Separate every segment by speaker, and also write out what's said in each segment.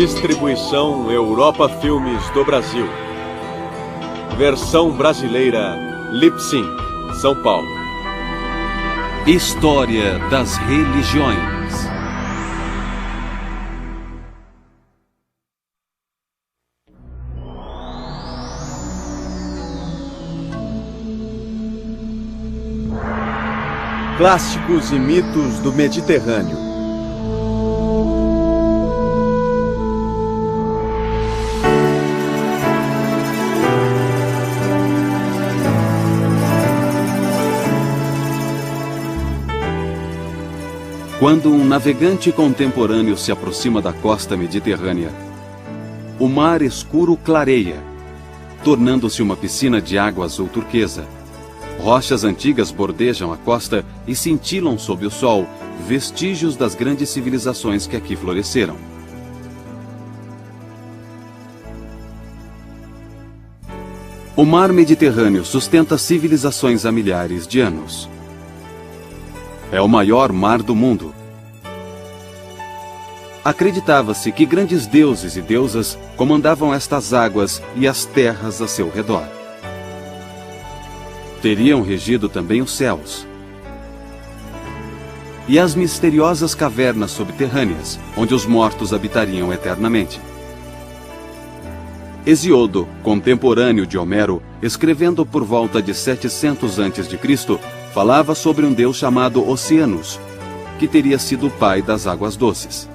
Speaker 1: Distribuição Europa Filmes do Brasil. Versão brasileira Lipsim, São Paulo.
Speaker 2: História das religiões.
Speaker 1: Clássicos e mitos do Mediterrâneo.
Speaker 2: Quando um navegante contemporâneo se aproxima da costa mediterrânea, o mar escuro clareia, tornando-se uma piscina de água azul turquesa. Rochas antigas bordejam a costa e cintilam sob o sol, vestígios das grandes civilizações que aqui floresceram. O mar Mediterrâneo sustenta civilizações há milhares de anos. É o maior mar do mundo. Acreditava-se que grandes deuses e deusas comandavam estas águas e as terras a seu redor. Teriam regido também os céus. E as misteriosas cavernas subterrâneas, onde os mortos habitariam eternamente. Hesíodo, contemporâneo de Homero, escrevendo por volta de 700 a.C., falava sobre um deus chamado Oceanus, que teria sido o pai das águas doces.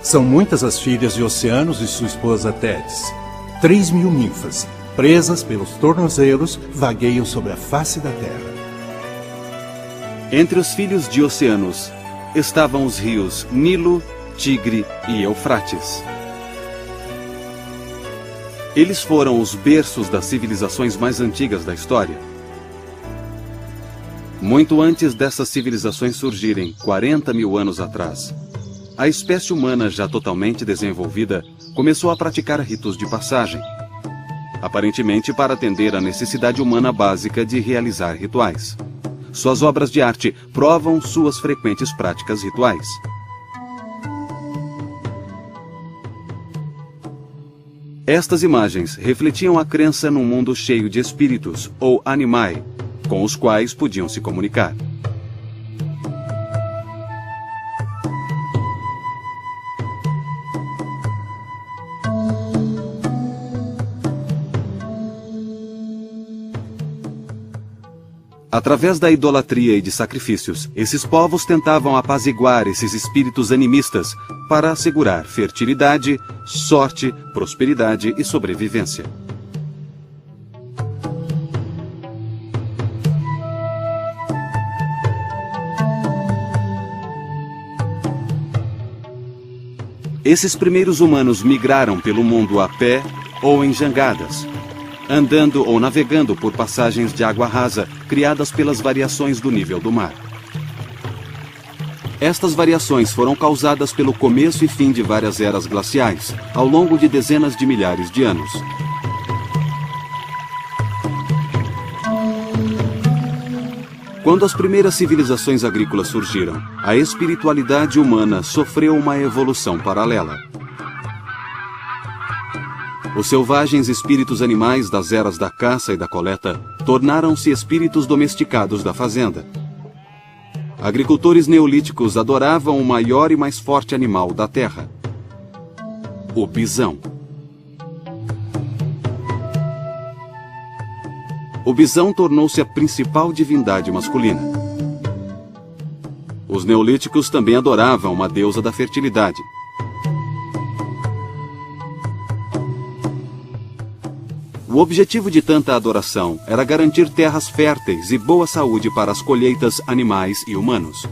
Speaker 3: São muitas as filhas de Oceanus e sua esposa Tétis. 3.000 ninfas, presas pelos tornozelos, vagueiam sobre a face da terra.
Speaker 2: Entre os filhos de Oceanus estavam os rios Nilo, Tigre e Eufrates. Eles foram os berços das civilizações mais antigas da história. Muito antes dessas civilizações surgirem, 40.000 anos atrás, a espécie humana, já totalmente desenvolvida, começou a praticar ritos de passagem, aparentemente para atender à necessidade humana básica de realizar rituais. Suas obras de arte provam suas frequentes práticas rituais. Estas imagens refletiam a crença num mundo cheio de espíritos, ou animai, com os quais podiam se comunicar. Através da idolatria e de sacrifícios, esses povos tentavam apaziguar esses espíritos animistas para assegurar fertilidade, sorte, prosperidade e sobrevivência. Esses primeiros humanos migraram pelo mundo a pé ou em jangadas, andando ou navegando por passagens de água rasa criadas pelas variações do nível do mar. Estas variações foram causadas pelo começo e fim de várias eras glaciais, ao longo de dezenas de milhares de anos. Quando as primeiras civilizações agrícolas surgiram, a espiritualidade humana sofreu uma evolução paralela. Os selvagens espíritos animais das eras da caça e da coleta tornaram-se espíritos domesticados da fazenda. Agricultores neolíticos adoravam o maior e mais forte animal da terra, o bisão. O bisão tornou-se a principal divindade masculina. Os neolíticos também adoravam uma deusa da fertilidade. O objetivo de tanta adoração era garantir terras férteis e boa saúde para as colheitas animais e humanos.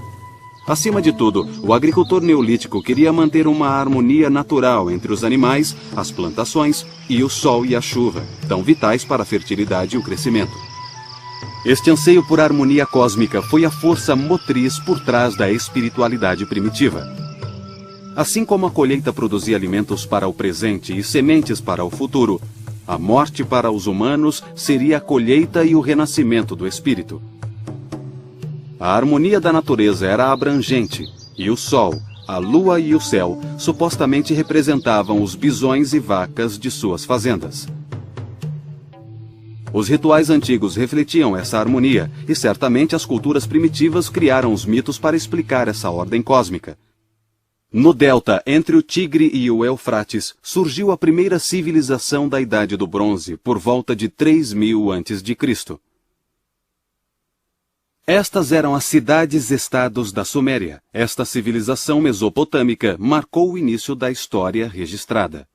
Speaker 2: Acima de tudo, o agricultor neolítico queria manter uma harmonia natural entre os animais, as plantações e o sol e a chuva, tão vitais para a fertilidade e o crescimento. Este anseio por harmonia cósmica foi a força motriz por trás da espiritualidade primitiva. Assim como a colheita produzia alimentos para o presente e sementes para o futuro, a morte para os humanos seria a colheita e o renascimento do espírito. A harmonia da natureza era abrangente, e o sol, a lua e o céu supostamente representavam os bisões e vacas de suas fazendas. Os rituais antigos refletiam essa harmonia, e certamente as culturas primitivas criaram os mitos para explicar essa ordem cósmica. No delta, entre o Tigre e o Eufrates, surgiu a primeira civilização da Idade do Bronze, por volta de 3000 a.C. Estas eram as cidades-estados da Suméria. Esta civilização mesopotâmica marcou o início da história registrada.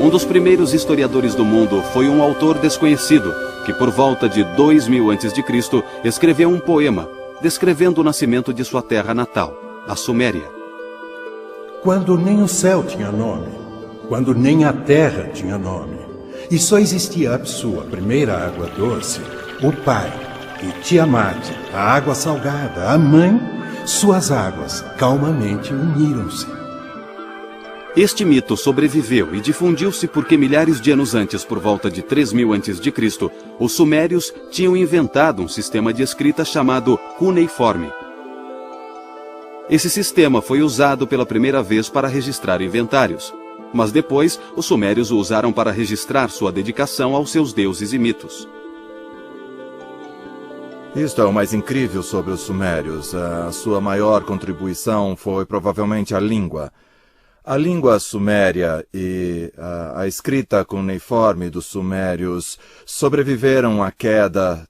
Speaker 2: Um dos primeiros historiadores do mundo foi um autor desconhecido, que por volta de 2000 a.C. escreveu um poema, descrevendo o nascimento de sua terra natal, a Suméria.
Speaker 3: Quando nem o céu tinha nome, quando nem a terra tinha nome, e só existia Apsu, a primeira água doce, o pai, e Tiamat, a água salgada, a mãe, suas águas calmamente uniram-se.
Speaker 2: Este mito sobreviveu e difundiu-se porque milhares de anos antes, por volta de 3000 a.C., os sumérios tinham inventado um sistema de escrita chamado cuneiforme. Esse sistema foi usado pela primeira vez para registrar inventários, mas depois os sumérios o usaram para registrar sua dedicação aos seus deuses e mitos.
Speaker 4: Isto é o mais incrível sobre os sumérios. A sua maior contribuição foi provavelmente a língua. A língua suméria e a escrita cuneiforme dos sumérios sobreviveram à queda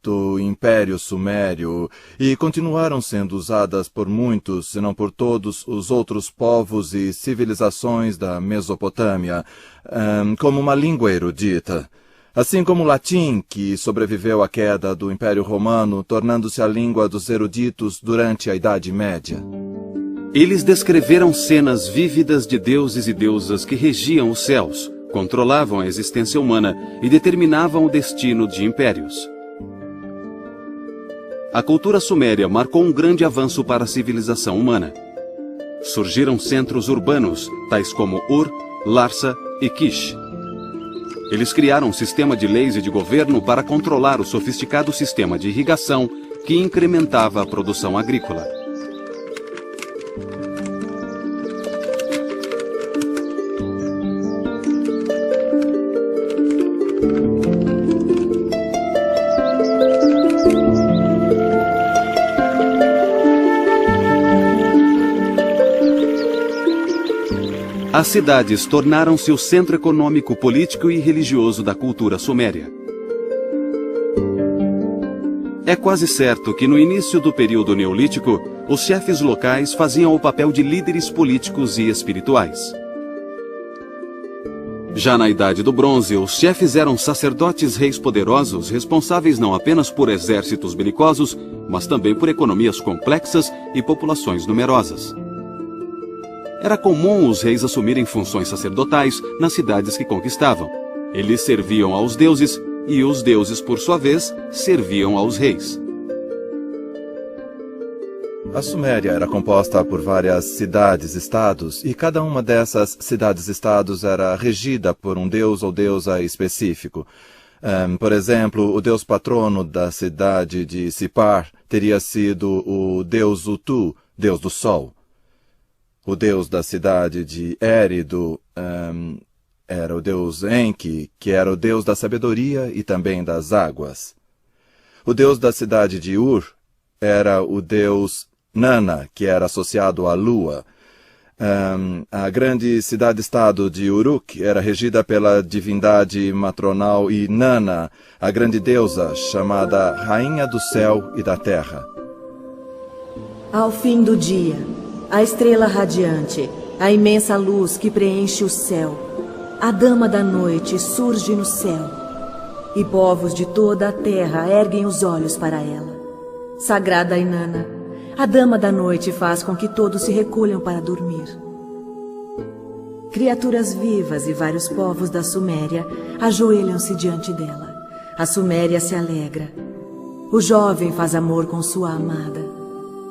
Speaker 4: do Império Sumério e continuaram sendo usadas por muitos, se não por todos, os outros povos e civilizações da Mesopotâmia, como uma língua erudita. Assim como o latim, que sobreviveu à queda do Império Romano, tornando-se a língua dos eruditos durante a Idade Média.
Speaker 2: Eles descreveram cenas vívidas de deuses e deusas que regiam os céus, controlavam a existência humana e determinavam o destino de impérios. A cultura suméria marcou um grande avanço para a civilização humana. Surgiram centros urbanos, tais como Ur, Larsa e Kish. Eles criaram um sistema de leis e de governo para controlar o sofisticado sistema de irrigação que incrementava a produção agrícola. As cidades tornaram-se o centro econômico, político e religioso da cultura suméria. É quase certo que no início do período neolítico, os chefes locais faziam o papel de líderes políticos e espirituais. Já na Idade do Bronze, os chefes eram sacerdotes reis poderosos, responsáveis não apenas por exércitos belicosos, mas também por economias complexas e populações numerosas. Era comum os reis assumirem funções sacerdotais nas cidades que conquistavam. Eles serviam aos deuses e os deuses, por sua vez, serviam aos reis.
Speaker 4: A Suméria era composta por várias cidades-estados, e cada uma dessas cidades-estados era regida por um deus ou deusa específico. Por exemplo, o deus patrono da cidade de Sipar teria sido o deus Utu, deus do sol. O deus da cidade de Érido era o deus Enki, que era o deus da sabedoria e também das águas. O deus da cidade de Ur era o deus Nana, que era associado à lua. A grande cidade-estado de Uruk era regida pela divindade matronal Inanna, a grande deusa chamada Rainha do Céu e da Terra.
Speaker 5: Ao fim do dia, a estrela radiante, a imensa luz que preenche o céu, a dama da noite surge no céu, e povos de toda a terra erguem os olhos para ela. Sagrada Inanna, a dama da noite faz com que todos se recolham para dormir. Criaturas vivas e vários povos da Suméria ajoelham-se diante dela. A Suméria se alegra. O jovem faz amor com sua amada.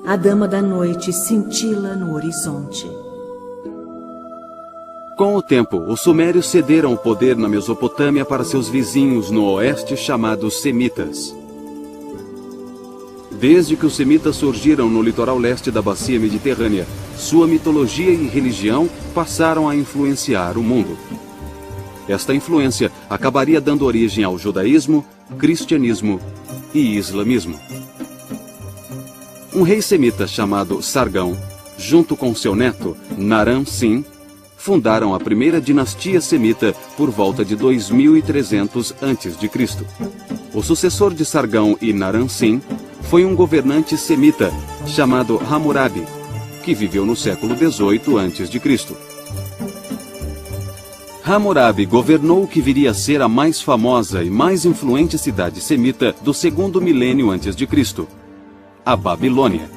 Speaker 5: A dama da noite cintila no horizonte.
Speaker 2: Com o tempo, os sumérios cederam o poder na Mesopotâmia para seus vizinhos no oeste chamados semitas. Desde que os semitas surgiram no litoral leste da bacia mediterrânea, sua mitologia e religião passaram a influenciar o mundo. Esta influência acabaria dando origem ao judaísmo, cristianismo e islamismo. Um rei semita chamado Sargão, junto com seu neto, Naram-Sin, fundaram a primeira dinastia semita por volta de 2300 a.C. O sucessor de Sargão e Naram-Sin foi um governante semita chamado Hammurabi, que viveu no século XVIII a.C. Hammurabi governou o que viria a ser a mais famosa e mais influente cidade semita do segundo milênio a.C., a Babilônia.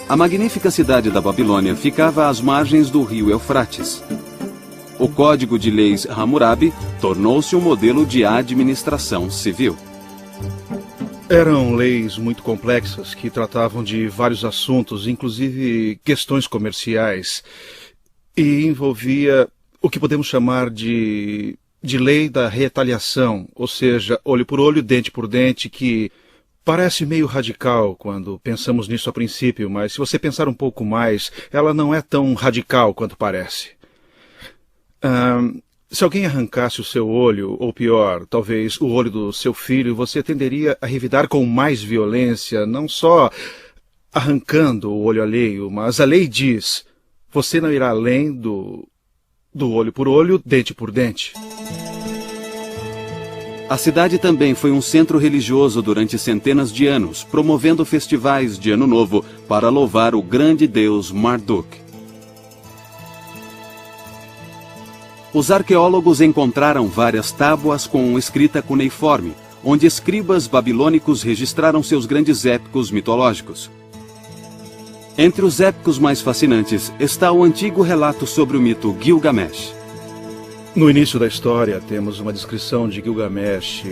Speaker 2: A magnífica cidade da Babilônia ficava às margens do rio Eufrates. O Código de Leis Hammurabi tornou-se um modelo de administração civil.
Speaker 6: Eram leis muito complexas que tratavam de vários assuntos, inclusive questões comerciais, e envolvia o que podemos chamar de lei da retaliação, ou seja, olho por olho, dente por dente, que parece meio radical quando pensamos nisso a princípio, mas se você pensar um pouco mais, ela não é tão radical quanto parece. Se alguém arrancasse o seu olho, ou pior, talvez o olho do seu filho, você tenderia a revidar com mais violência, não só arrancando o olho alheio, mas a lei diz, você não irá além do olho por olho, dente por dente.
Speaker 2: A cidade também foi um centro religioso durante centenas de anos, promovendo festivais de Ano Novo para louvar o grande deus Marduk. Os arqueólogos encontraram várias tábuas com escrita cuneiforme, onde escribas babilônicos registraram seus grandes épicos mitológicos. Entre os épicos mais fascinantes está o antigo relato sobre o mito Gilgamesh.
Speaker 6: No início da história, temos uma descrição de Gilgamesh.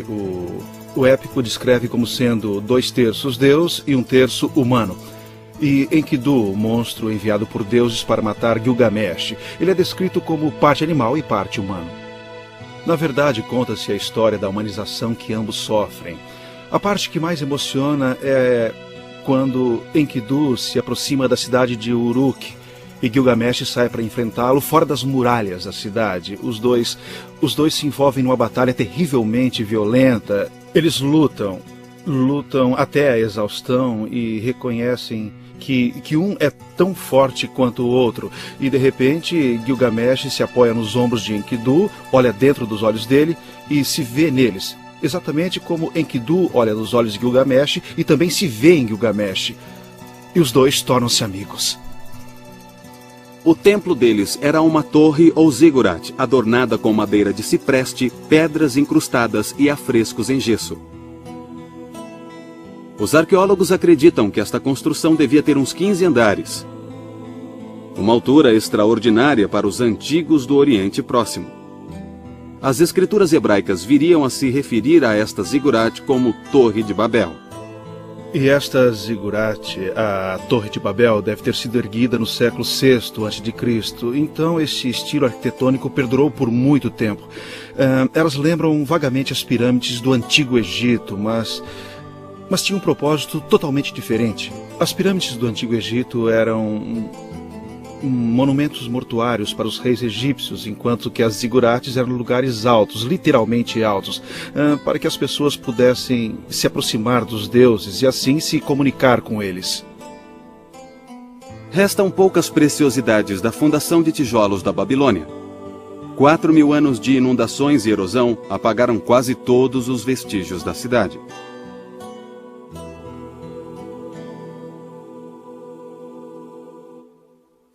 Speaker 6: O épico descreve como sendo 2/3 Deus e 1/3 humano. E Enkidu, o monstro enviado por deuses para matar Gilgamesh, ele é descrito como parte animal e parte humano. Na verdade, conta-se a história da humanização que ambos sofrem. A parte que mais emociona é quando Enkidu se aproxima da cidade de Uruk, e Gilgamesh sai para enfrentá-lo fora das muralhas da cidade. Os dois se envolvem numa batalha terrivelmente violenta. Eles lutam até a exaustão e reconhecem que um é tão forte quanto o outro. E de repente Gilgamesh se apoia nos ombros de Enkidu, olha dentro dos olhos dele e se vê neles. Exatamente como Enkidu olha nos olhos de Gilgamesh e também se vê em Gilgamesh. E os dois tornam-se amigos.
Speaker 2: O templo deles era uma torre ou zigurat, adornada com madeira de cipreste, pedras incrustadas e afrescos em gesso. Os arqueólogos acreditam que esta construção devia ter uns 15 andares. Uma altura extraordinária para os antigos do Oriente Próximo. As escrituras hebraicas viriam a se referir a esta zigurat como Torre de Babel.
Speaker 6: E esta zigurat, a Torre de Babel, deve ter sido erguida no século VI a.C., então este estilo arquitetônico perdurou por muito tempo. Elas lembram vagamente as pirâmides do Antigo Egito, mas tinham um propósito totalmente diferente. As pirâmides do Antigo Egito eram monumentos mortuários para os reis egípcios, enquanto que as zigurates eram lugares altos, literalmente altos, para que as pessoas pudessem se aproximar dos deuses e assim se comunicar com eles.
Speaker 2: Restam poucas preciosidades da fundação de tijolos da Babilônia. 4.000 anos de inundações e erosão apagaram quase todos os vestígios da cidade.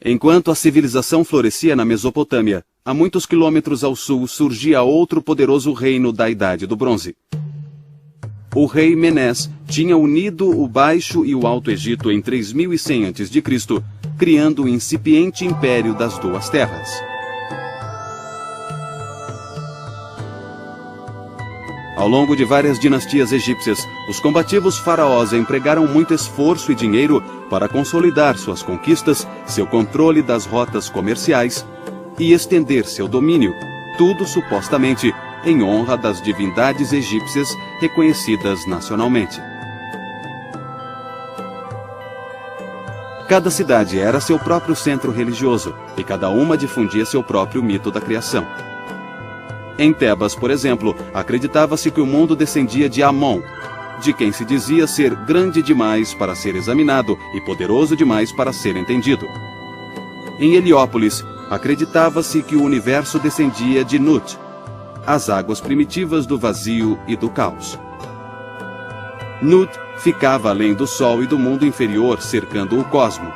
Speaker 2: Enquanto a civilização florescia na Mesopotâmia, a muitos quilômetros ao sul surgia outro poderoso reino da Idade do Bronze. O rei Menés tinha unido o Baixo e o Alto Egito em 3100 a.C., criando o incipiente Império das Duas Terras. Ao longo de várias dinastias egípcias, os combativos faraós empregaram muito esforço e dinheiro para consolidar suas conquistas, seu controle das rotas comerciais e estender seu domínio, tudo supostamente em honra das divindades egípcias reconhecidas nacionalmente. Cada cidade era seu próprio centro religioso, e cada uma difundia seu próprio mito da criação. Em Tebas, por exemplo, acreditava-se que o mundo descendia de Amon, de quem se dizia ser grande demais para ser examinado e poderoso demais para ser entendido. Em Heliópolis, acreditava-se que o universo descendia de Nut, as águas primitivas do vazio e do caos. Nut ficava além do Sol e do mundo inferior, cercando o cosmo.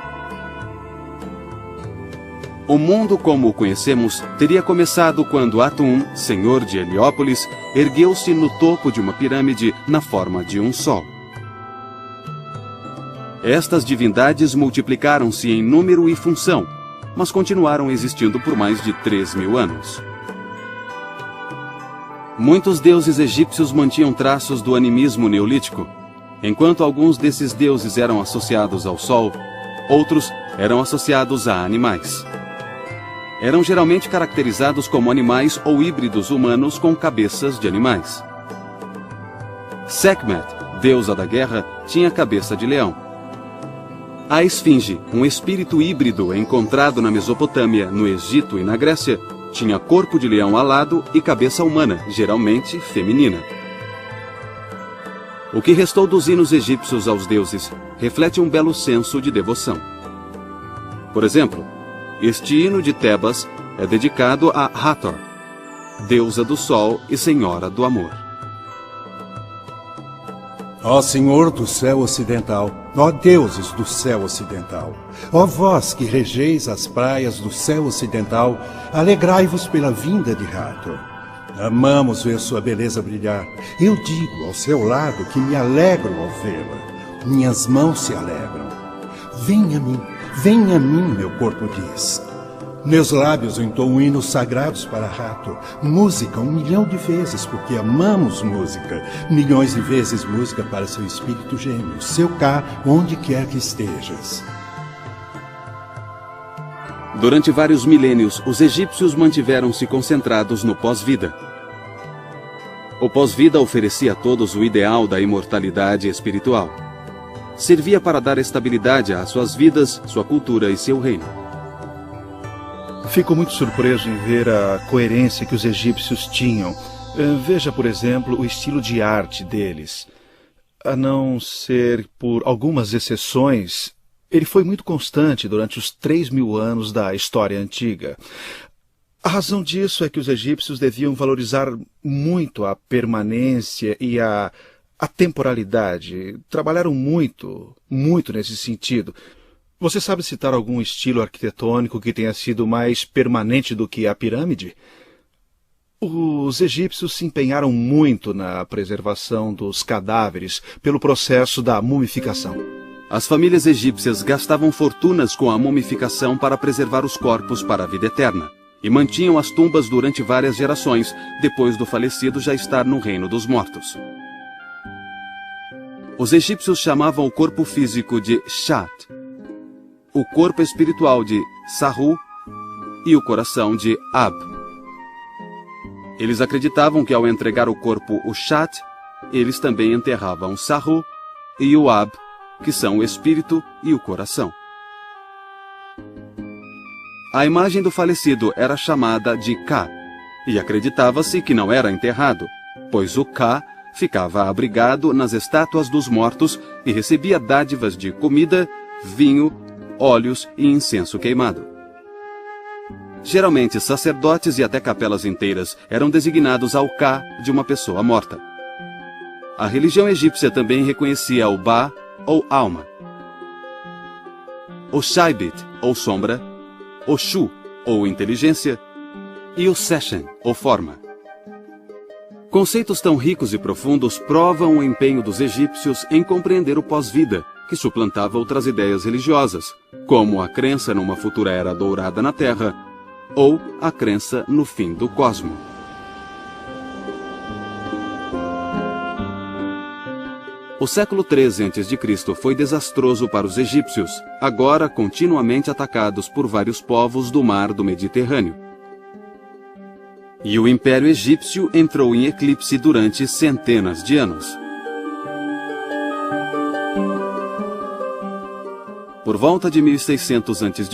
Speaker 2: O mundo como o conhecemos teria começado quando Atum, senhor de Heliópolis, ergueu-se no topo de uma pirâmide na forma de um sol. Estas divindades multiplicaram-se em número e função, mas continuaram existindo por mais de 3.000 anos. Muitos deuses egípcios mantinham traços do animismo neolítico. Enquanto alguns desses deuses eram associados ao sol, outros eram associados a animais. Eram geralmente caracterizados como animais ou híbridos humanos com cabeças de animais. Sekhmet, deusa da guerra, tinha cabeça de leão. A esfinge, um espírito híbrido encontrado na Mesopotâmia, no Egito e na Grécia, tinha corpo de leão alado e cabeça humana, geralmente feminina. O que restou dos hinos egípcios aos deuses reflete um belo senso de devoção. Por exemplo, este hino de Tebas é dedicado a Hathor, deusa do sol e senhora do amor.
Speaker 3: Ó Senhor do céu ocidental, ó deuses do céu ocidental, ó vós que regeis as praias do céu ocidental, alegrai-vos pela vinda de Hathor. Amamos ver sua beleza brilhar. Eu digo ao seu lado que me alegro ao vê-la. Minhas mãos se alegram. Venha a mim, meu corpo diz. Meus lábios entoam hinos sagrados para Hathor. Música 1 milhão de vezes, porque amamos música. Milhões de vezes música para seu espírito gêmeo, seu Ka, onde quer que estejas.
Speaker 2: Durante vários milênios, os egípcios mantiveram-se concentrados no pós-vida. O pós-vida oferecia a todos o ideal da imortalidade espiritual. Servia para dar estabilidade às suas vidas, sua cultura e seu reino.
Speaker 6: Fico muito surpreso em ver a coerência que os egípcios tinham. Veja, por exemplo, o estilo de arte deles. A não ser por algumas exceções, ele foi muito constante durante os 3.000 anos da história antiga. A razão disso é que os egípcios deviam valorizar muito a permanência e a temporalidade. Trabalharam muito nesse sentido. Você sabe citar algum estilo arquitetônico que tenha sido mais permanente do que a pirâmide? Os egípcios se empenharam muito na preservação dos cadáveres pelo processo da mumificação.
Speaker 2: As famílias egípcias gastavam fortunas com a mumificação para preservar os corpos para a vida eterna, e mantinham as tumbas durante várias gerações, depois do falecido já estar no reino dos mortos. Os egípcios chamavam o corpo físico de Shat, o corpo espiritual de Sahu e o coração de Ab. Eles acreditavam que ao entregar o corpo, o Shat, eles também enterravam o Sahu e o Ab, que são o espírito e o coração. A imagem do falecido era chamada de Ka, e acreditava-se que não era enterrado, pois o Ka ficava abrigado nas estátuas dos mortos e recebia dádivas de comida, vinho, óleos e incenso queimado. Geralmente, sacerdotes e até capelas inteiras eram designados ao Ka de uma pessoa morta. A religião egípcia também reconhecia o Ba, ou alma, o Shaibit, ou sombra, o Shu, ou inteligência, e o Seshen, ou forma. Conceitos tão ricos e profundos provam o empenho dos egípcios em compreender o pós-vida, que suplantava outras ideias religiosas, como a crença numa futura era dourada na Terra, ou a crença no fim do cosmo. O século III a.C. foi desastroso para os egípcios, agora continuamente atacados por vários povos do mar do Mediterrâneo. E o Império Egípcio entrou em eclipse durante centenas de anos. Por volta de 1600 a.C.,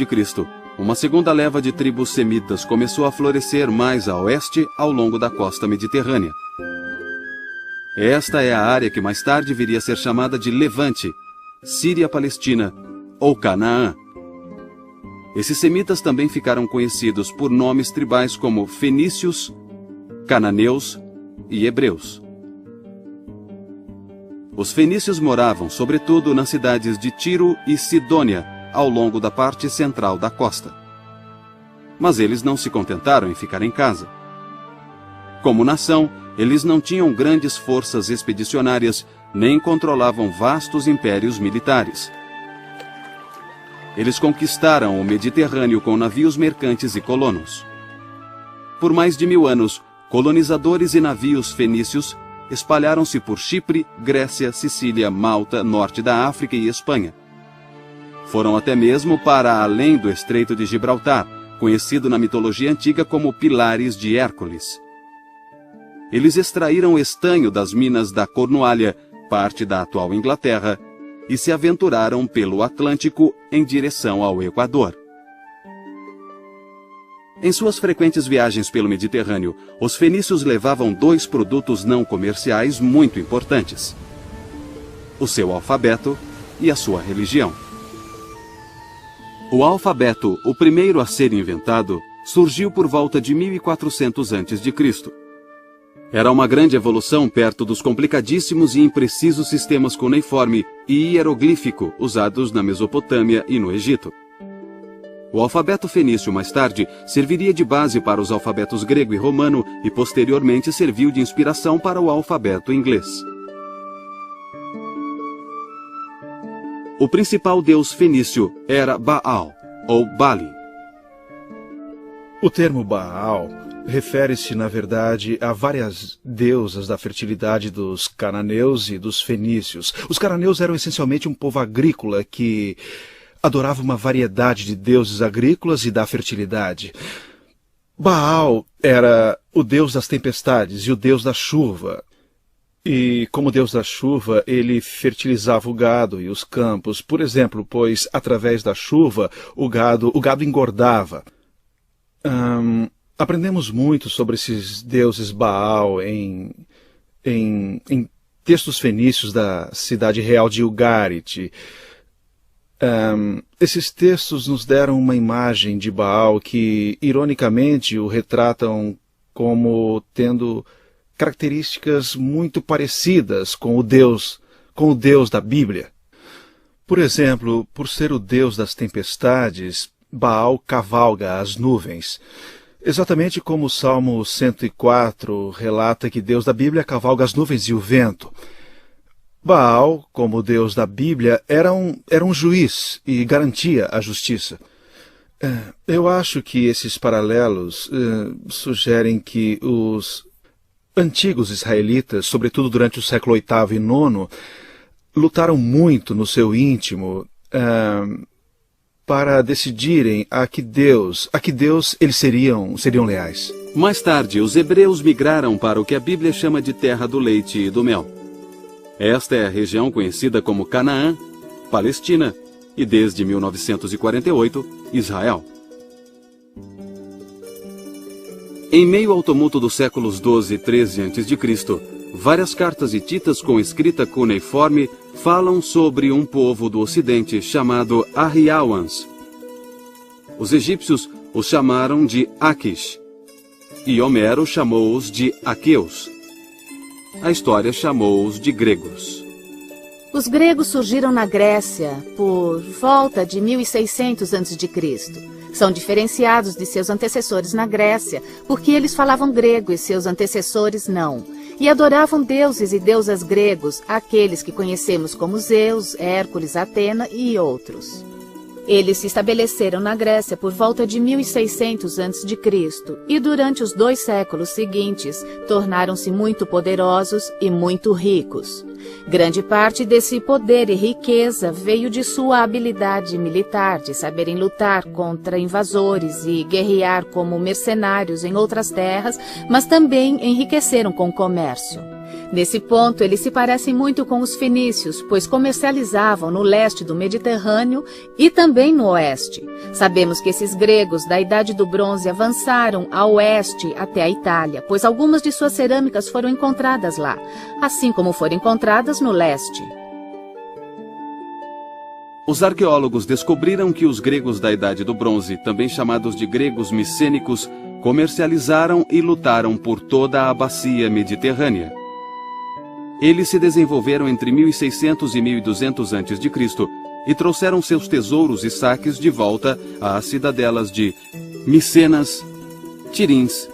Speaker 2: uma segunda leva de tribos semitas começou a florescer mais a oeste ao longo da costa mediterrânea. Esta é a área que mais tarde viria a ser chamada de Levante, Síria-Palestina ou Canaã. Esses semitas também ficaram conhecidos por nomes tribais como fenícios, cananeus e hebreus. Os fenícios moravam, sobretudo, nas cidades de Tiro e Sidônia, ao longo da parte central da costa. Mas eles não se contentaram em ficar em casa. Como nação, eles não tinham grandes forças expedicionárias, nem controlavam vastos impérios militares. Eles conquistaram o Mediterrâneo com navios mercantes e colonos. Por mais de 1000 anos, colonizadores e navios fenícios espalharam-se por Chipre, Grécia, Sicília, Malta, norte da África e Espanha. Foram até mesmo para além do Estreito de Gibraltar, conhecido na mitologia antiga como Pilares de Hércules. Eles extraíram estanho das minas da Cornualha, parte da atual Inglaterra, e se aventuraram pelo Atlântico em direção ao Equador. Em suas frequentes viagens pelo Mediterrâneo, os fenícios levavam 2 produtos não comerciais muito importantes: o seu alfabeto e a sua religião. O alfabeto, o primeiro a ser inventado, surgiu por volta de 1400 a.C. Era uma grande evolução perto dos complicadíssimos e imprecisos sistemas cuneiforme e hieroglífico usados na Mesopotâmia e no Egito. O alfabeto fenício, mais tarde, serviria de base para os alfabetos grego e romano e posteriormente serviu de inspiração para o alfabeto inglês. O principal deus fenício era Baal, ou Bali.
Speaker 6: O termo Baal refere-se, na verdade, a várias deusas da fertilidade dos cananeus e dos fenícios. Os cananeus eram essencialmente um povo agrícola que adorava uma variedade de deuses agrícolas e da fertilidade. Baal era o deus das tempestades e o deus da chuva. E, como deus da chuva, ele fertilizava o gado e os campos. Por exemplo, pois, através da chuva, o gado engordava. Aprendemos muito sobre esses deuses Baal em textos fenícios da cidade real de Ugarit. Esses textos nos deram uma imagem de Baal que, ironicamente, o retratam como tendo características muito parecidas com o Deus da Bíblia. Por exemplo, por ser o Deus das tempestades, Baal cavalga as nuvens. Exatamente como o Salmo 104 relata que Deus da Bíblia cavalga as nuvens e o vento. Baal, como Deus da Bíblia, era um juiz e garantia a justiça. Eu acho que esses paralelos sugerem que os antigos israelitas, sobretudo durante o século VIII e IX, lutaram muito no seu íntimo para decidirem a que Deus eles seriam leais.
Speaker 2: Mais tarde, os hebreus migraram para o que a Bíblia chama de terra do leite e do mel. Esta é a região conhecida como Canaã, Palestina e, desde 1948, Israel. Em meio ao tumulto dos séculos 12 e 13 a.C., várias cartas hititas com escrita cuneiforme falam sobre um povo do Ocidente chamado Arriauans. Os egípcios os chamaram de Aquish, e Homero chamou-os de aqueus. A história chamou-os de gregos.
Speaker 7: Os gregos surgiram na Grécia por volta de 1600 a.C. São diferenciados de seus antecessores na Grécia, porque eles falavam grego e seus antecessores não. E adoravam deuses e deusas gregos, aqueles que conhecemos como Zeus, Hércules, Atena e outros. Eles se estabeleceram na Grécia por volta de 1600 a.C. e durante os 2 séculos seguintes tornaram-se muito poderosos e muito ricos. Grande parte desse poder e riqueza veio de sua habilidade militar, de saberem lutar contra invasores e guerrear como mercenários em outras terras, mas também enriqueceram com o comércio. Nesse ponto, eles se parecem muito com os fenícios, pois comercializavam no leste do Mediterrâneo e também no oeste. Sabemos que esses gregos da Idade do Bronze avançaram a oeste até a Itália, pois algumas de suas cerâmicas foram encontradas lá, assim como foram encontradas no leste.
Speaker 2: Os arqueólogos descobriram que os gregos da Idade do Bronze, também chamados de gregos micênicos, comercializaram e lutaram por toda a bacia mediterrânea. Eles se desenvolveram entre 1600 e 1200 a.C. e trouxeram seus tesouros e saques de volta às cidadelas de Micenas, Tirins,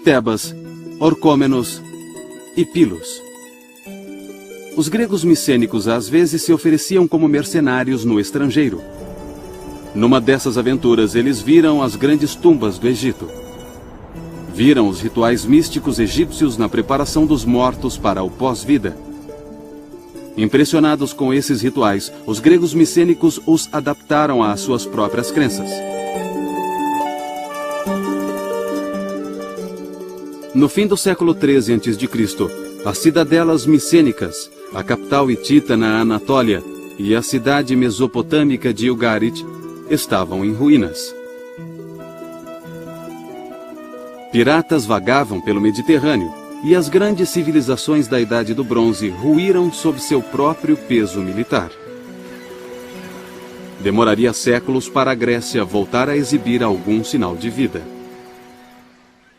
Speaker 2: Tebas, Orcômenos e Pilos. Os gregos micênicos às vezes se ofereciam como mercenários no estrangeiro. Numa dessas aventuras, eles viram as grandes tumbas do Egito. Viram os rituais místicos egípcios na preparação dos mortos para o pós-vida. Impressionados com esses rituais, os gregos micênicos os adaptaram às suas próprias crenças. No fim do século XIII a.C., as cidadelas micênicas, a capital hitita na Anatólia e a cidade mesopotâmica de Ugarit, estavam em ruínas. Piratas vagavam pelo Mediterrâneo e as grandes civilizações da Idade do Bronze ruíram sob seu próprio peso militar. Demoraria séculos para a Grécia voltar a exibir algum sinal de vida.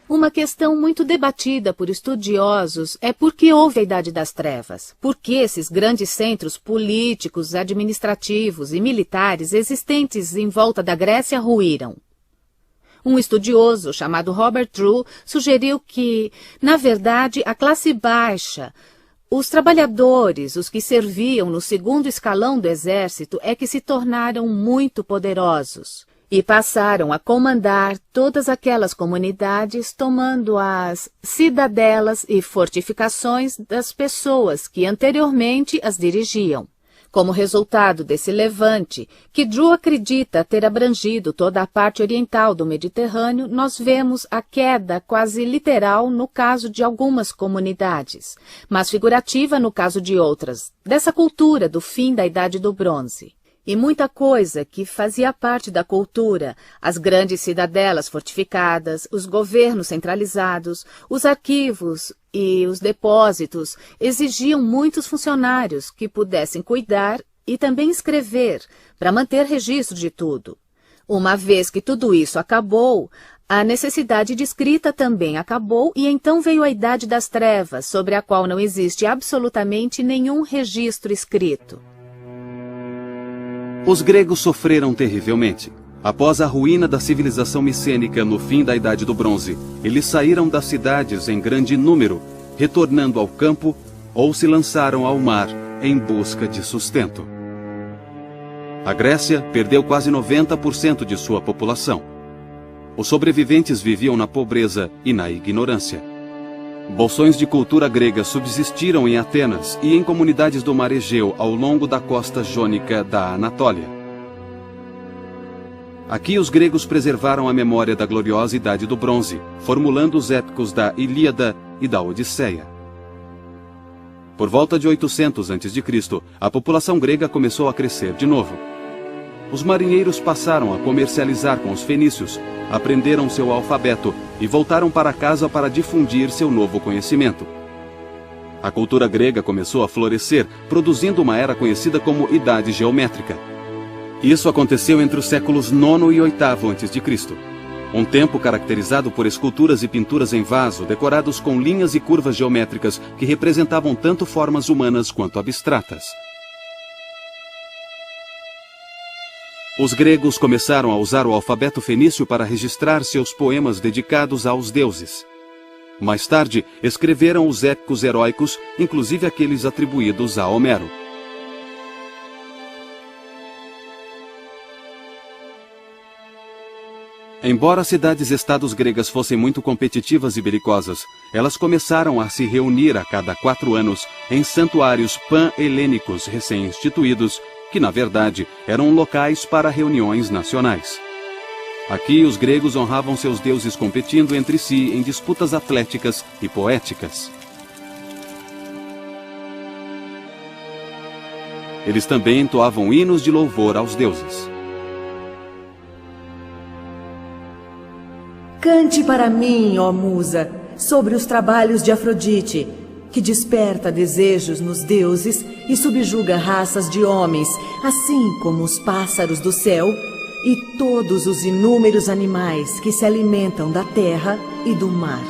Speaker 7: Uma questão muito debatida por estudiosos é por que houve a Idade das Trevas. Por que esses grandes centros políticos, administrativos e militares existentes em volta da Grécia ruíram? Um estudioso chamado Robert Drew sugeriu que, na verdade, a classe baixa, os trabalhadores, os que serviam no segundo escalão do exército, é que se tornaram muito poderosos e passaram a comandar todas aquelas comunidades, tomando as cidadelas e fortificações das pessoas que anteriormente as dirigiam. Como resultado desse levante, que Drew acredita ter abrangido toda a parte oriental do Mediterrâneo, nós vemos a queda quase literal no caso de algumas comunidades, mas figurativa no caso de outras, dessa cultura do fim da Idade do Bronze. E muita coisa que fazia parte da cultura, as grandes cidadelas fortificadas, os governos centralizados, os arquivos e os depósitos, exigiam muitos funcionários que pudessem cuidar e também escrever, para manter registro de tudo. Uma vez que tudo isso acabou, a necessidade de escrita também acabou e então veio a Idade das Trevas, sobre a qual não existe absolutamente nenhum registro escrito.
Speaker 2: Os gregos sofreram terrivelmente. Após a ruína da civilização micênica no fim da Idade do Bronze, eles saíram das cidades em grande número, retornando ao campo ou se lançaram ao mar em busca de sustento. A Grécia perdeu quase 90% de sua população. Os sobreviventes viviam na pobreza e na ignorância. Bolsões de cultura grega subsistiram em Atenas e em comunidades do mar Egeu ao longo da costa jônica da Anatólia. Aqui os gregos preservaram a memória da gloriosa Idade do Bronze, formulando os épicos da Ilíada e da Odisseia. Por volta de 800 a.C., a população grega começou a crescer de novo. Os marinheiros passaram a comercializar com os fenícios, aprenderam seu alfabeto e voltaram para casa para difundir seu novo conhecimento. A cultura grega começou a florescer, produzindo uma era conhecida como Idade Geométrica. Isso aconteceu entre os séculos IX e VIII a.C., um tempo caracterizado por esculturas e pinturas em vaso decorados com linhas e curvas geométricas que representavam tanto formas humanas quanto abstratas. Os gregos começaram a usar o alfabeto fenício para registrar seus poemas dedicados aos deuses. Mais tarde, escreveram os épicos heróicos, inclusive aqueles atribuídos a Homero. Embora cidades-estados gregas fossem muito competitivas e belicosas, elas começaram a se reunir a cada 4 anos em santuários pan-helênicos recém-instituídos, que na verdade eram locais para reuniões nacionais. Aqui os gregos honravam seus deuses competindo entre si em disputas atléticas e poéticas. Eles também entoavam hinos de louvor aos deuses.
Speaker 5: Cante para mim, ó musa, sobre os trabalhos de Afrodite, que desperta desejos nos deuses e subjuga raças de homens, assim como os pássaros do céu e todos os inúmeros animais que se alimentam da terra e do mar.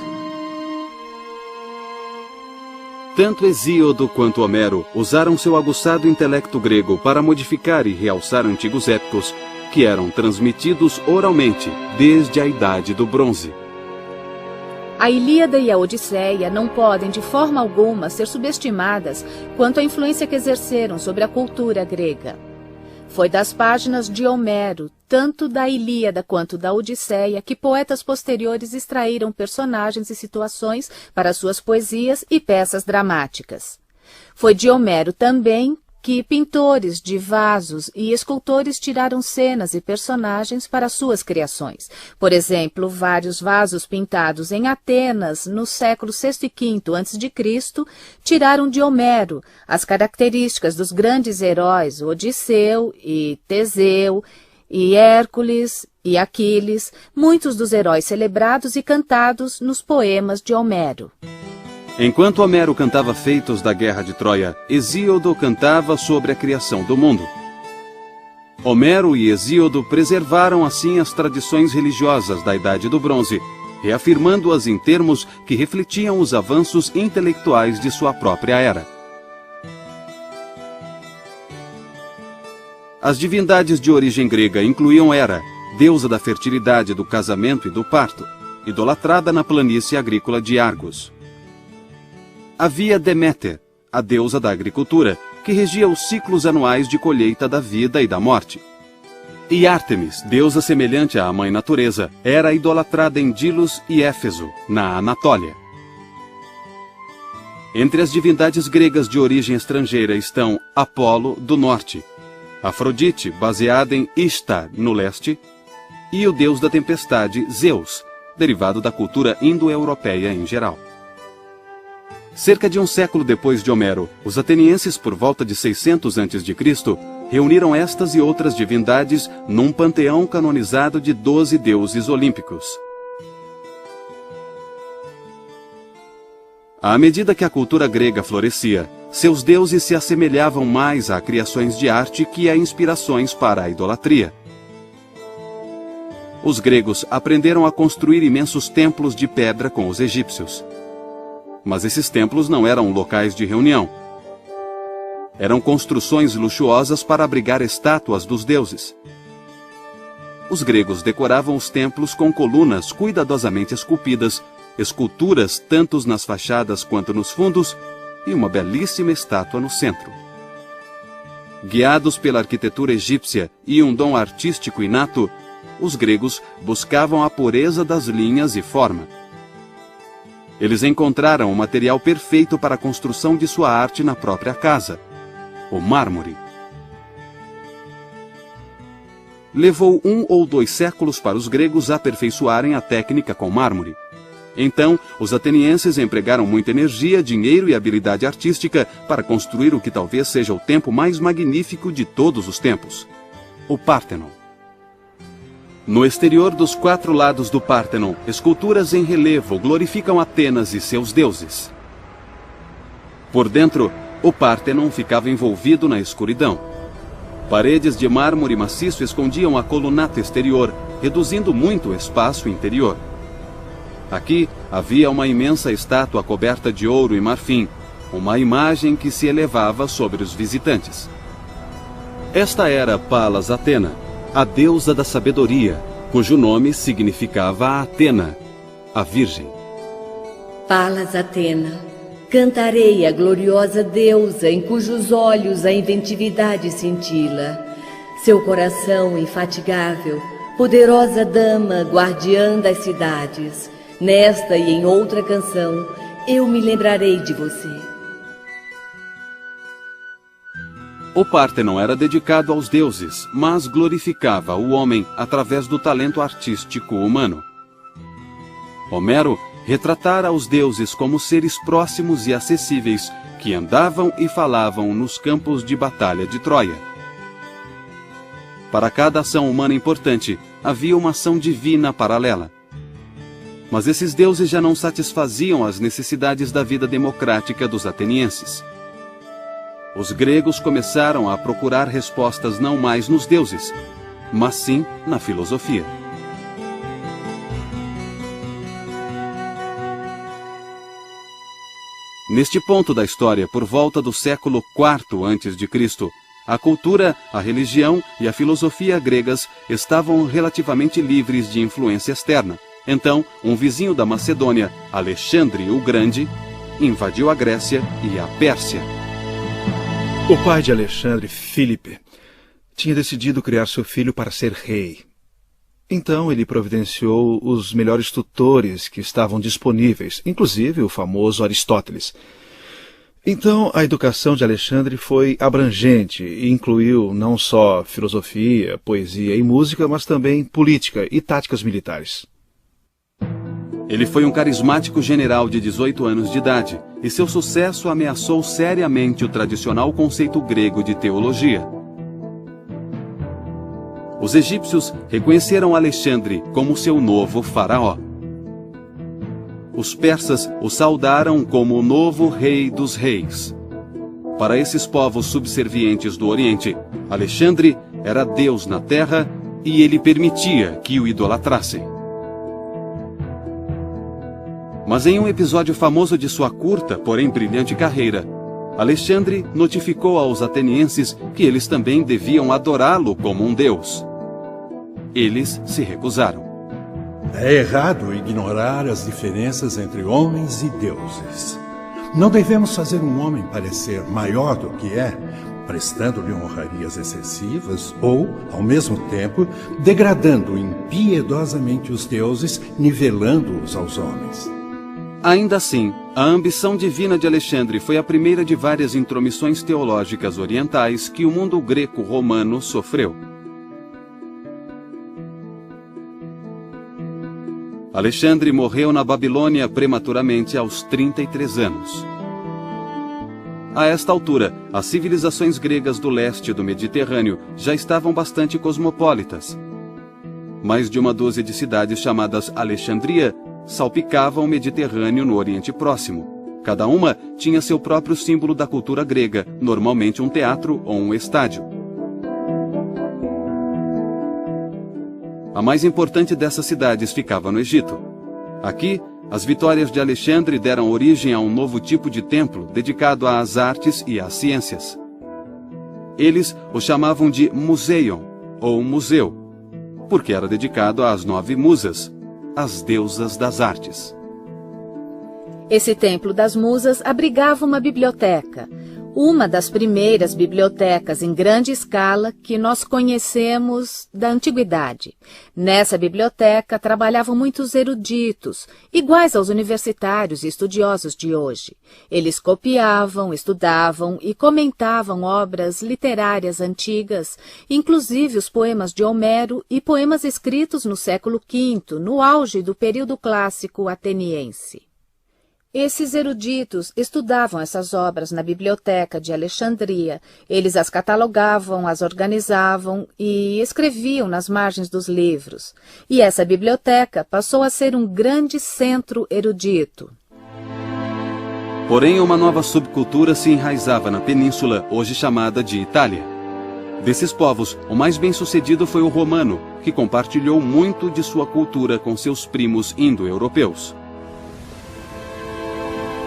Speaker 2: Tanto Hesíodo quanto Homero usaram seu aguçado intelecto grego para modificar e realçar antigos épicos que eram transmitidos oralmente desde a Idade do Bronze.
Speaker 7: A Ilíada e a Odisseia não podem de forma alguma ser subestimadas quanto à influência que exerceram sobre a cultura grega. Foi das páginas de Homero, tanto da Ilíada quanto da Odisseia, que poetas posteriores extraíram personagens e situações para suas poesias e peças dramáticas. Foi de Homero também que pintores de vasos e escultores tiraram cenas e personagens para suas criações. Por exemplo, vários vasos pintados em Atenas no século VI e V a.C. tiraram de Homero as características dos grandes heróis Odisseu e Teseu, e Hércules e Aquiles, muitos dos heróis celebrados e cantados nos poemas de Homero.
Speaker 2: Enquanto Homero cantava feitos da guerra de Troia, Hesíodo cantava sobre a criação do mundo. Homero e Hesíodo preservaram assim as tradições religiosas da Idade do Bronze, reafirmando-as em termos que refletiam os avanços intelectuais de sua própria era. As divindades de origem grega incluíam Hera, deusa da fertilidade, do casamento e do parto, idolatrada na planície agrícola de Argos. Havia Deméter, a deusa da agricultura, que regia os ciclos anuais de colheita da vida e da morte. E Ártemis, deusa semelhante à mãe natureza, era idolatrada em Dilos e Éfeso, na Anatólia. Entre as divindades gregas de origem estrangeira estão Apolo, do norte, Afrodite, baseada em Ishtar, no leste, e o deus da tempestade, Zeus, derivado da cultura indo-europeia em geral. Cerca de um século depois de Homero, os atenienses, por volta de 600 a.C., reuniram estas e outras divindades num panteão canonizado de 12 deuses olímpicos. À medida que a cultura grega florescia, seus deuses se assemelhavam mais a criações de arte que a inspirações para a idolatria. Os gregos aprenderam a construir imensos templos de pedra com os egípcios. Mas esses templos não eram locais de reunião. Eram construções luxuosas para abrigar estátuas dos deuses. Os gregos decoravam os templos com colunas cuidadosamente esculpidas, esculturas tanto nas fachadas quanto nos fundos e uma belíssima estátua no centro. Guiados pela arquitetura egípcia e um dom artístico inato, os gregos buscavam a pureza das linhas e forma. Eles encontraram o material perfeito para a construção de sua arte na própria casa, o mármore. Levou 1 ou 2 séculos para os gregos aperfeiçoarem a técnica com mármore. Então, os atenienses empregaram muita energia, dinheiro e habilidade artística para construir o que talvez seja o templo mais magnífico de todos os tempos, o Pártenon. No exterior dos 4 lados do Pártenon, esculturas em relevo glorificam Atenas e seus deuses. Por dentro, o Pártenon ficava envolvido na escuridão. Paredes de mármore maciço escondiam a colunata exterior, reduzindo muito o espaço interior. Aqui havia uma imensa estátua coberta de ouro e marfim, uma imagem que se elevava sobre os visitantes. Esta era Palas Atena, a deusa da sabedoria, cujo nome significava Atena, a Virgem.
Speaker 8: Palas Atena, cantarei a gloriosa deusa em cujos olhos a inventividade cintila. Seu coração infatigável Poderosa dama, guardiã das cidades, nesta e em outra canção, eu me lembrarei de você.
Speaker 2: O Pártenon era dedicado aos deuses, mas glorificava o homem através do talento artístico humano. Homero retratara os deuses como seres próximos e acessíveis que andavam e falavam nos campos de batalha de Troia. Para cada ação humana importante, havia uma ação divina paralela. Mas esses deuses já não satisfaziam as necessidades da vida democrática dos atenienses. Os gregos começaram a procurar respostas não mais nos deuses, mas sim na filosofia. Neste ponto da história, por volta do século IV a.C., a cultura, a religião e a filosofia gregas estavam relativamente livres de influência externa. Então, um vizinho da Macedônia, Alexandre o Grande, invadiu a Grécia e a Pérsia.
Speaker 6: O pai de Alexandre, Filipe, tinha decidido criar seu filho para ser rei. Então ele providenciou os melhores tutores que estavam disponíveis, inclusive o famoso Aristóteles. Então a educação de Alexandre foi abrangente e incluiu não só filosofia, poesia e música, mas também política e táticas militares.
Speaker 2: Ele foi um carismático general de 18 anos de idade, e seu sucesso ameaçou seriamente o tradicional conceito grego de teologia. Os egípcios reconheceram Alexandre como seu novo faraó. Os persas o saudaram como o novo rei dos reis. Para esses povos subservientes do Oriente, Alexandre era Deus na terra e ele permitia que o idolatrassem. Mas em um episódio famoso de sua curta, porém brilhante carreira, Alexandre notificou aos atenienses que eles também deviam adorá-lo como um deus. Eles se recusaram.
Speaker 3: É errado ignorar as diferenças entre homens e deuses. Não devemos fazer um homem parecer maior do que é, prestando-lhe honrarias excessivas ou, ao mesmo tempo, degradando impiedosamente os deuses, nivelando-os aos homens.
Speaker 2: Ainda assim, a ambição divina de Alexandre foi a primeira de várias intromissões teológicas orientais que o mundo greco-romano sofreu. Alexandre morreu na Babilônia prematuramente aos 33 anos. A esta altura, as civilizações gregas do leste do Mediterrâneo já estavam bastante cosmopolitas. Mais de uma dúzia de cidades chamadas Alexandria salpicavam o Mediterrâneo no Oriente Próximo. Cada uma tinha seu próprio símbolo da cultura grega, normalmente um teatro ou um estádio. A mais importante dessas cidades ficava no Egito. Aqui, as vitórias de Alexandre deram origem a um novo tipo de templo dedicado às artes e às ciências. Eles o chamavam de Museion, ou museu, porque era dedicado às 9 musas, as deusas das artes.
Speaker 7: Esse templo das musas abrigava uma biblioteca, uma das primeiras bibliotecas em grande escala que nós conhecemos da antiguidade. Nessa biblioteca trabalhavam muitos eruditos, iguais aos universitários e estudiosos de hoje. Eles copiavam, estudavam e comentavam obras literárias antigas, inclusive os poemas de Homero e poemas escritos no século V, no auge do período clássico ateniense. Esses eruditos estudavam essas obras na biblioteca de Alexandria. Eles as catalogavam, as organizavam e escreviam nas margens dos livros. E essa biblioteca passou a ser um grande centro erudito.
Speaker 2: Porém, uma nova subcultura se enraizava na península, hoje chamada de Itália. Desses povos, o mais bem-sucedido foi o romano, que compartilhou muito de sua cultura com seus primos indo-europeus.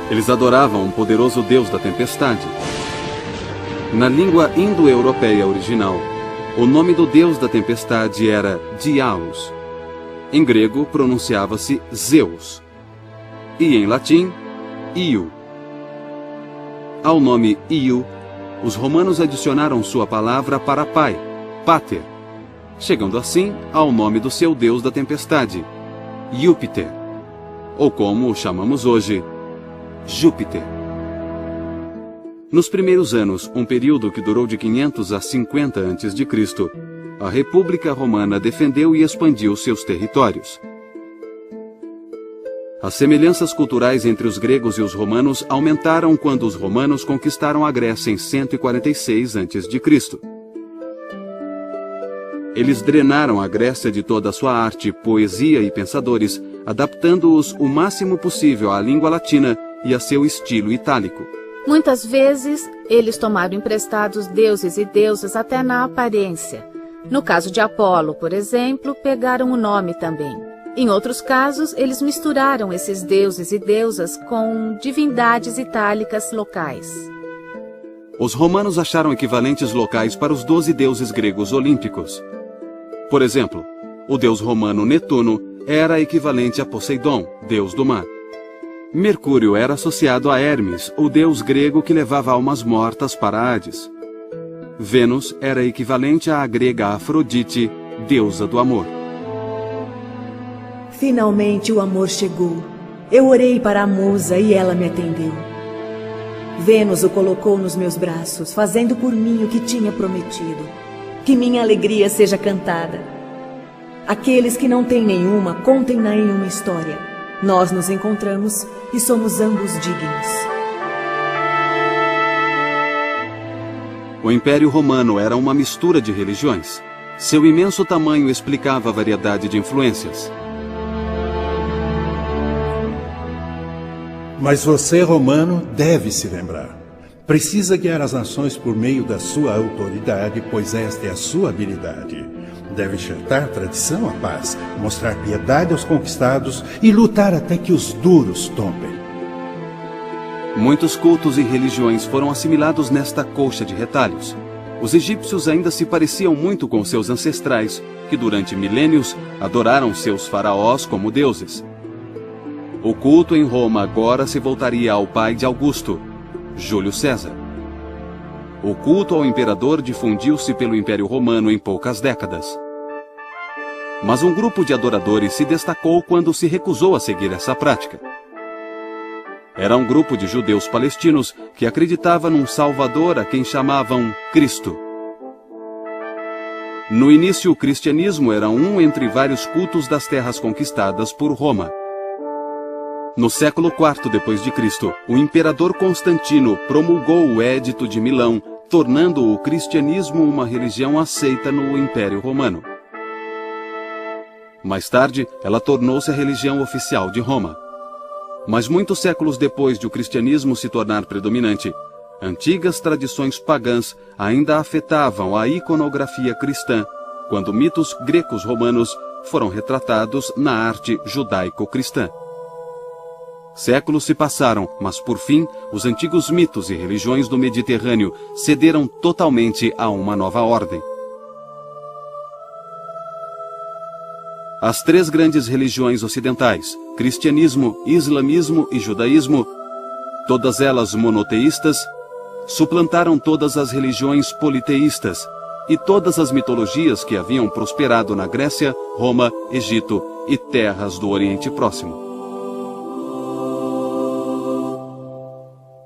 Speaker 2: Eles adoravam um poderoso deus da tempestade. Na língua indo-europeia original, o nome do deus da tempestade era Diaos. Em grego, pronunciava-se Zeus. E em latim, Io. Ao nome Io, os romanos adicionaram sua palavra para pai, pater, chegando assim ao nome do seu deus da tempestade, Júpiter, ou como o chamamos hoje, Júpiter. Nos primeiros anos, um período que durou de 500 a 50 a.C., a República Romana defendeu e expandiu seus territórios. As semelhanças culturais entre os gregos e os romanos aumentaram quando os romanos conquistaram a Grécia em 146 a.C. Eles drenaram a Grécia de toda a sua arte, poesia e pensadores, adaptando-os o máximo possível à língua latina e a seu estilo itálico.
Speaker 7: Muitas vezes, eles tomaram emprestados deuses e deusas até na aparência. No caso de Apolo, por exemplo, pegaram o nome também. Em outros casos, eles misturaram esses deuses e deusas com divindades itálicas locais.
Speaker 2: Os romanos acharam equivalentes locais para os 12 deuses gregos olímpicos. Por exemplo, o deus romano Netuno era equivalente a Poseidon, deus do mar. Mercúrio era associado a Hermes, o deus grego que levava almas mortas para Hades. Vênus era equivalente à grega Afrodite, deusa do amor.
Speaker 5: Finalmente o amor chegou. Eu orei para a musa e ela me atendeu. Vênus o colocou nos meus braços, fazendo por mim o que tinha prometido. Que minha alegria seja cantada. Aqueles que não têm nenhuma, contem-na em uma história. Nós nos encontramos e somos ambos dignos.
Speaker 2: O Império Romano era uma mistura de religiões. Seu imenso tamanho explicava a variedade de influências.
Speaker 3: Mas você, romano, deve se lembrar. Precisa guiar as nações por meio da sua autoridade, pois esta é a sua habilidade. Deve enxertar tradição à paz, mostrar piedade aos conquistados e lutar até que os duros tombem.
Speaker 2: Muitos cultos e religiões foram assimilados nesta colcha de retalhos. Os egípcios ainda se pareciam muito com seus ancestrais, que durante milênios adoraram seus faraós como deuses. O culto em Roma agora se voltaria ao pai de Augusto, Júlio César. O culto ao imperador difundiu-se pelo Império Romano em poucas décadas. Mas um grupo de adoradores se destacou quando se recusou a seguir essa prática. Era um grupo de judeus palestinos que acreditava num Salvador a quem chamavam Cristo. No início, o cristianismo era um entre vários cultos das terras conquistadas por Roma. No século IV d.C., o imperador Constantino promulgou o Édito de Milão, tornando o cristianismo uma religião aceita no Império Romano. Mais tarde, ela tornou-se a religião oficial de Roma. Mas muitos séculos depois de o cristianismo se tornar predominante, antigas tradições pagãs ainda afetavam a iconografia cristã, quando mitos grecos romanos foram retratados na arte judaico-cristã. Séculos se passaram, mas por fim, os antigos mitos e religiões do Mediterrâneo cederam totalmente a uma nova ordem. As três grandes religiões ocidentais, cristianismo, islamismo e judaísmo, todas elas monoteístas, suplantaram todas as religiões politeístas e todas as mitologias que haviam prosperado na Grécia, Roma, Egito e terras do Oriente Próximo.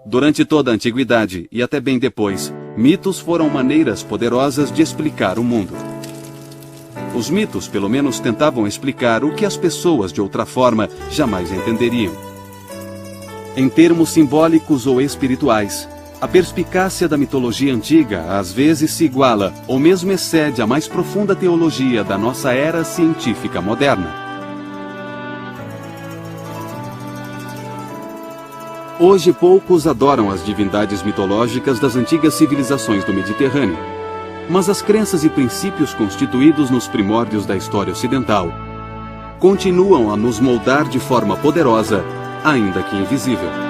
Speaker 2: Durante toda a antiguidade e até bem depois, mitos foram maneiras poderosas de explicar o mundo. Os mitos, pelo menos, tentavam explicar o que as pessoas, de outra forma, jamais entenderiam. Em termos simbólicos ou espirituais, a perspicácia da mitologia antiga às vezes se iguala ou mesmo excede a mais profunda teologia da nossa era científica moderna. Hoje poucos adoram as divindades mitológicas das antigas civilizações do Mediterrâneo. Mas as crenças e princípios constituídos nos primórdios da história ocidental continuam a nos moldar de forma poderosa, ainda que invisível.